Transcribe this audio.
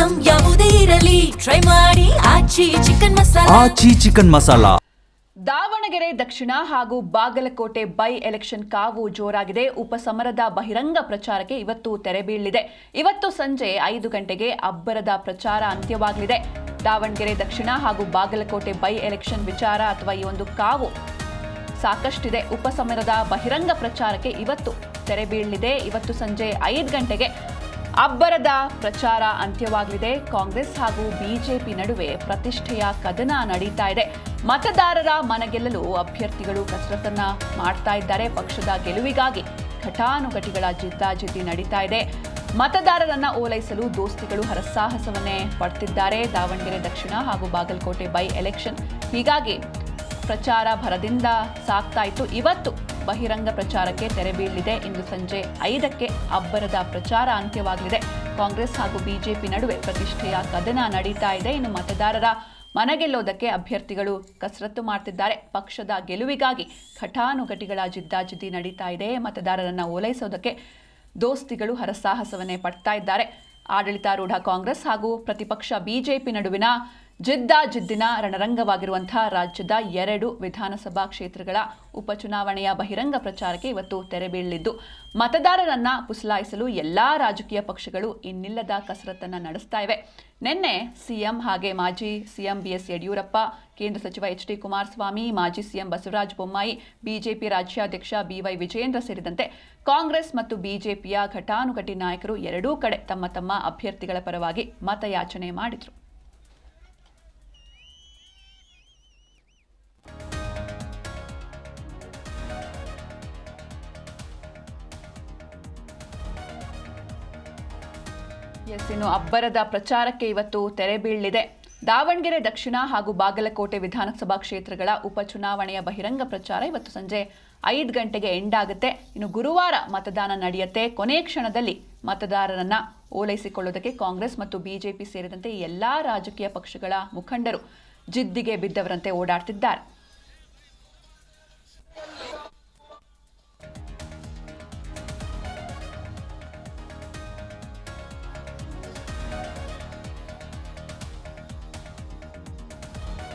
Item ಯಾವುದೇ ಇರಲಿ try ಮಾಡಿ ಆಚಿ ಚಿಕನ್ ಮಸಾಲಾ. ದಾವಣಗೆರೆ ದಕ್ಷಿಣ ಹಾಗೂ ಬಾಗಲಕೋಟೆ ಬೈ ಎಲೆಕ್ಷನ್ ಕಾವು ಜೋರಾಗಿದೆ. ಉಪಸಮರದ ಬಹಿರಂಗ ಪ್ರಚಾರಕ್ಕೆ ಇವತ್ತು ತೆರೆ ಬೀಳಲಿದೆ. ಇವತ್ತು ಸಂಜೆ 5 ಗಂಟೆಗೆ ಅಬ್ಬರದ ಪ್ರಚಾರ ಅಂತ್ಯವಾಗಲಿದೆ. ದಾವಣಗೆರೆ ದಕ್ಷಿಣ ಹಾಗೂ ಬಾಗಲಕೋಟೆ ಬೈ ಎಲೆಕ್ಷನ್ ವಿಚಾರ ಅಥವಾ ಈ ಒಂದು ಕಾವು ಸಾಕಷ್ಟಿದೆ. ಉಪಸಮರದ ಬಹಿರಂಗ ಪ್ರಚಾರಕ್ಕೆ ಇವತ್ತು ತೆರೆ ಬೀಳಲಿದೆ. ಇವತ್ತು ಸಂಜೆ 5 ಗಂಟೆಗೆ ಅಬ್ಬರದ ಪ್ರಚಾರ ಅಂತ್ಯವಾಗಲಿದೆ. ಕಾಂಗ್ರೆಸ್ ಹಾಗೂ ಬಿಜೆಪಿ ನಡುವೆ ಪ್ರತಿಷ್ಠೆಯ ಕದನ ನಡೀತಾ ಇದೆ. ಮತದಾರರ ಮನಗೆಲ್ಲಲು ಅಭ್ಯರ್ಥಿಗಳು ಕಸರತ್ತನ್ನ ಮಾಡ್ತಾ ಇದ್ದಾರೆ. ಪಕ್ಷದ ಗೆಲುವಿಗಾಗಿ ಘಟಾನುಘಟಿಗಳ ಜಿದ್ದಾಜಿದ್ದಿ ನಡೀತಾ ಇದೆ. ಮತದಾರರನ್ನ ಓಲೈಸಲು ದೋಸ್ತಿಗಳು ಹರಸಾಹಸವನ್ನೇ ಪಡ್ತಿದ್ದಾರೆ. ದಾವಣಗೆರೆ ದಕ್ಷಿಣ ಹಾಗೂ ಬಾಗಲಕೋಟೆ ಬೈ ಎಲೆಕ್ಷನ್ ಹೀಗಾಗಿ ಪ್ರಚಾರ ಭರದಿಂದ ಸಾಗ್ತಾ ಇತ್ತು. ಇವತ್ತು ಬಹಿರಂಗ ಪ್ರಚಾರಕ್ಕೆ ತೆರೆ ಬೀಳಲಿದೆ. ಇಂದು ಸಂಜೆ 5ಕ್ಕೆ ಅಬ್ಬರದ ಪ್ರಚಾರ ಅಂತ್ಯವಾಗಲಿದೆ. ಕಾಂಗ್ರೆಸ್ ಹಾಗೂ ಬಿಜೆಪಿ ನಡುವೆ ಪ್ರತಿಷ್ಠೆಯ ಕದನ ನಡೀತಾ ಇದೆ. ಇನ್ನು ಮತದಾರರ ಮನಗೆಲ್ಲೋದಕ್ಕೆ ಅಭ್ಯರ್ಥಿಗಳು ಕಸರತ್ತು ಮಾಡ್ತಿದ್ದಾರೆ. ಪಕ್ಷದ ಗೆಲುವಿಗಾಗಿ ಘಟಾನುಘಟಿಗಳ ಜಿದ್ದಾಜಿದ್ದಿ ನಡೀತಾ ಇದೆ. ಮತದಾರರನ್ನ ಓಲೈಸೋದಕ್ಕೆ ದೋಸ್ತಿಗಳು ಹರಸಾಹಸವನ್ನೇ ಪಡ್ತಾ ಇದ್ದಾರೆ. ಆಡಳಿತಾರೂಢ ಕಾಂಗ್ರೆಸ್ ಹಾಗೂ ಪ್ರತಿಪಕ್ಷ ಬಿಜೆಪಿ ನಡುವಿನ ಜಿದ್ದಾಜಿದ್ದಿನ ರಣರಂಗವಾಗಿರುವಂತಹ ರಾಜ್ಯದ 2 ವಿಧಾನಸಭಾ ಕ್ಷೇತ್ರಗಳ ಉಪಚುನಾವಣೆಯ ಬಹಿರಂಗ ಪ್ರಚಾರಕ್ಕೆ ಇವತ್ತು ತೆರೆ ಬೀಳಲಿದ್ದು, ಮತದಾರರನ್ನ ಪುಸಲಾಯಿಸಲು ಎಲ್ಲಾ ರಾಜಕೀಯ ಪಕ್ಷಗಳು ಇನ್ನಿಲ್ಲದ ಕಸರತ್ತನ್ನ ನಡೆಸ್ತಾ ಇವೆ. ನಿನ್ನೆ ಸಿಎಂ ಹಾಗೆ ಮಾಜಿ ಸಿಎಂ ಬಿಎಸ್ ಯಡಿಯೂರಪ್ಪ, ಕೇಂದ್ರ ಸಚಿವ ಎಚ್.ಡಿ. ಕುಮಾರಸ್ವಾಮಿ, ಮಾಜಿ ಸಿಎಂ ಬಸವರಾಜ ಬೊಮ್ಮಾಯಿ, ಬಿಜೆಪಿ ರಾಜ್ಯಾಧ್ಯಕ್ಷ ಬಿವೈ ವಿಜಯೇಂದ್ರ ಸೇರಿದಂತೆ ಕಾಂಗ್ರೆಸ್ ಮತ್ತು ಬಿಜೆಪಿಯ ಘಟಾನುಘಟಿ ನಾಯಕರು ಎರಡೂ ಕಡೆ ತಮ್ಮ ತಮ್ಮ ಅಭ್ಯರ್ಥಿಗಳ ಪರವಾಗಿ ಮತಯಾಚನೆ ಮಾಡಿದರು. ಇನ್ನು ಅಬ್ಬರದ ಪ್ರಚಾರಕ್ಕೆ ಇವತ್ತು ತೆರೆ ಬೀಳಲಿದೆ. ದಾವಣಗೆರೆ ದಕ್ಷಿಣ ಹಾಗೂ ಬಾಗಲಕೋಟೆ ವಿಧಾನಸಭಾ ಕ್ಷೇತ್ರಗಳ ಉಪಚುನಾವಣೆಯ ಬಹಿರಂಗ ಪ್ರಚಾರ ಇವತ್ತು ಸಂಜೆ 5 ಗಂಟೆಗೆ ಎಂಡ್ ಆಗುತ್ತೆ. ಇನ್ನು ಗುರುವಾರ ಮತದಾನ ನಡೆಯುತ್ತೆ. ಕೊನೆ ಕ್ಷಣದಲ್ಲಿ ಮತದಾರರನ್ನ ಓಲೈಸಿಕೊಳ್ಳುವುದಕ್ಕೆ ಕಾಂಗ್ರೆಸ್ ಮತ್ತು ಬಿಜೆಪಿ ಸೇರಿದಂತೆ ಎಲ್ಲಾ ರಾಜಕೀಯ ಪಕ್ಷಗಳ ಮುಖಂಡರು ಜಿದ್ದಿಗೆ ಬಿದ್ದವರಂತೆ ಓಡಾಡ್ತಿದ್ದಾರೆ.